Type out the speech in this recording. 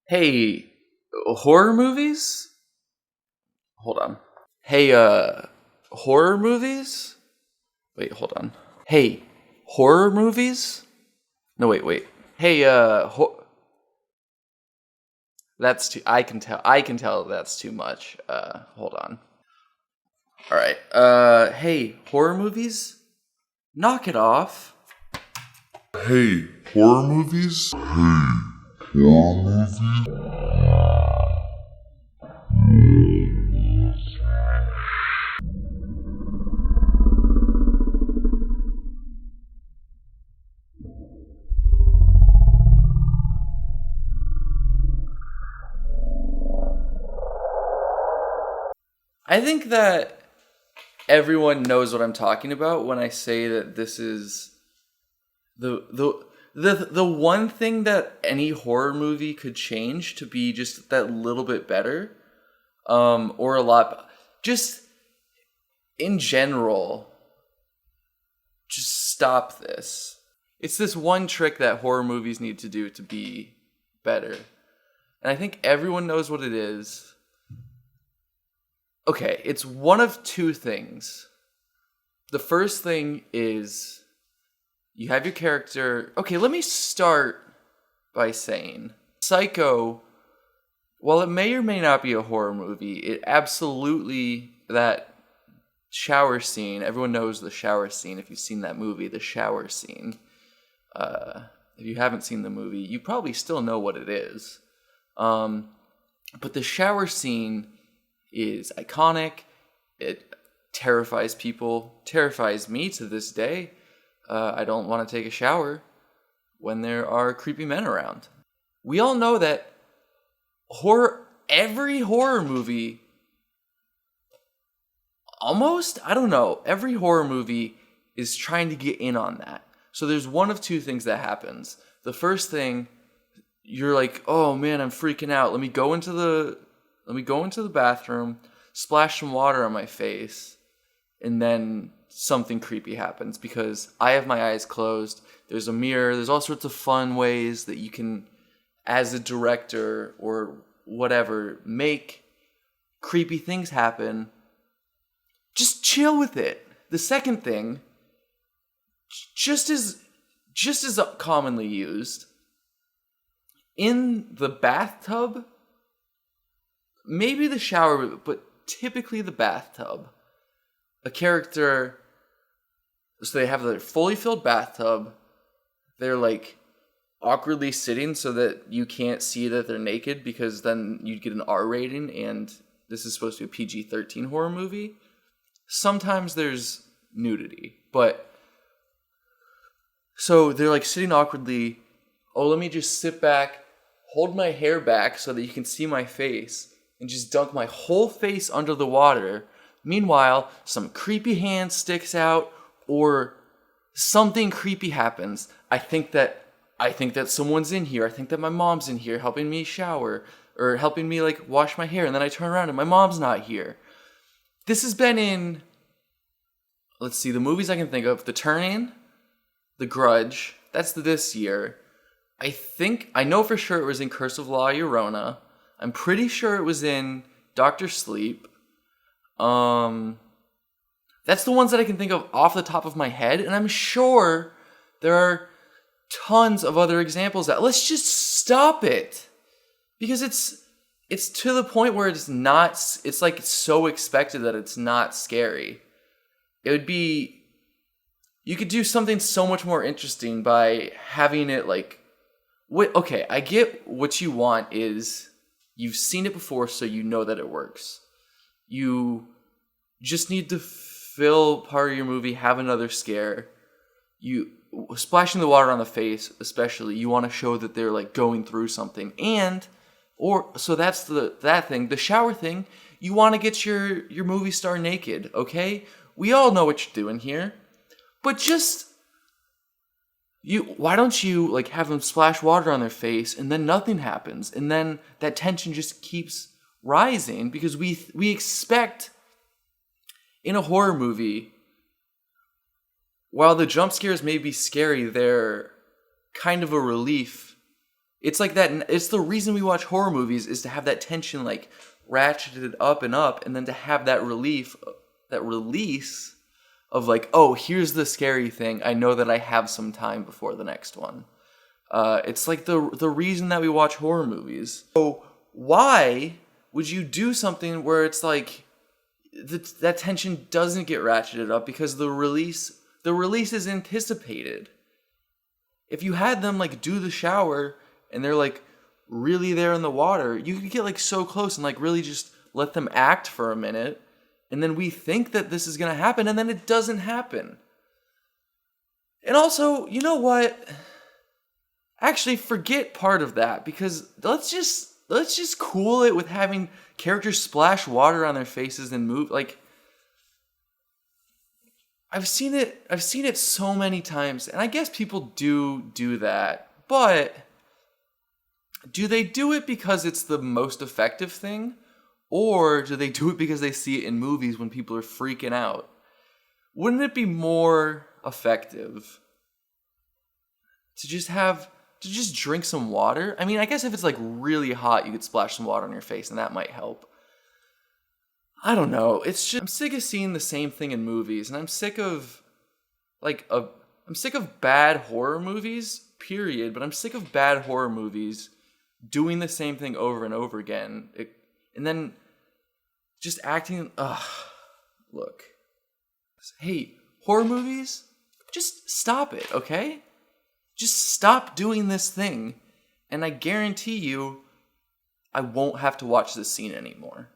Hey, horror movies? Hold on. Hey, horror movies? Wait, hold on. Hey, horror movies? No, wait. Hey, that's too. I can tell that's too much. Hold on. All right. Hey, horror movies? Knock it off. Hey, horror movies? Horror movies? I think that everyone knows what I'm talking about when I say that this is the one thing that any horror movie could change to be just that little bit better, or a lot, just in general, just stop this. It's this one trick that horror movies need to do to be better, and I think everyone knows what it is. Okay, it's one of two things. The first thing is you have your character. Okay, let me start by saying Psycho, while it may or may not be a horror movie, it absolutely, that shower scene, everyone knows the shower scene. If you've seen that movie, the shower scene. If you haven't seen the movie, you probably still know what it is. But the shower scene is iconic. It terrifies people, terrifies me to this day. I don't want to take a shower when there are creepy men around. We all know that every horror movie, every horror movie is trying to get in on that. So there's one of two things that happens. The first thing, you're like, oh man, I'm freaking out. Let me go into the bathroom, splash some water on my face, and then something creepy happens because I have my eyes closed. There's a mirror. There's all sorts of fun ways that you can, as a director or whatever, make creepy things happen. Just chill with it. The second thing, just as commonly used, in the bathtub, maybe the shower, but typically the bathtub, a character, so they have their fully filled bathtub, they're like awkwardly sitting so that you can't see that they're naked because then you'd get an R rating, and this is supposed to be a PG-13 horror movie. Sometimes there's nudity, but so they're like sitting awkwardly. Oh, let me just sit back, hold my hair back so that you can see my face, and just dunk my whole face under the water. Meanwhile, some creepy hand sticks out or something creepy happens. I think that someone's in here. I think that my mom's in here helping me shower or helping me like wash my hair, and then I turn around and my mom's not here. This has been in, let's see, the movies I can think of: The Turning, The Grudge. That's this year. I know for sure it was in Curse of La Llorona. I'm pretty sure it was in Doctor Sleep. That's the ones that I can think of off the top of my head, and I'm sure there are tons of other examples that let's just stop it. Because it's to the point where it's like it's so expected that it's not scary. You could do something so much more interesting by having it like, okay, I get what you want is you've seen it before, so you know that it works. You just need to fill part of your movie, have another scare. You splashing the water on the face, especially, you want to show that they're like going through something. So that's that thing. The shower thing, you want to get your movie star naked, okay? We all know what you're doing here. But why don't you like have them splash water on their face and then nothing happens, and then that tension just keeps rising because we expect in a horror movie, while the jump scares may be scary, they're kind of a relief It's like that. It's the reason we watch horror movies is to have that tension like ratcheted up, and then to have that release of like, oh, here's the scary thing. I know that I have some time before the next one. It's like the reason that we watch horror movies. So why would you do something where it's like that tension doesn't get ratcheted up because the release is anticipated? If you had them like do the shower and they're like really there in the water, you could get like so close and like really just let them act for a minute, and then we think that this is gonna happen, and then it doesn't happen. And also, you know what? Actually, forget part of that, because let's just cool it with having characters splash water on their faces and move. Like, I've seen it so many times, and I guess people do that, but do they do it because it's the most effective thing, or do they do it because they see it in movies when people are freaking out? Wouldn't it be more effective to just drink some water? I mean, I guess if it's like really hot, you could splash some water on your face and that might help. I don't know. It's just, I'm sick of seeing the same thing in movies, and I'm sick of bad horror movies, period, but I'm sick of bad horror movies doing the same thing over and over again. And then just acting, look. Hey, horror movies, just stop it, okay? Just stop doing this thing, and I guarantee you I won't have to watch this scene anymore.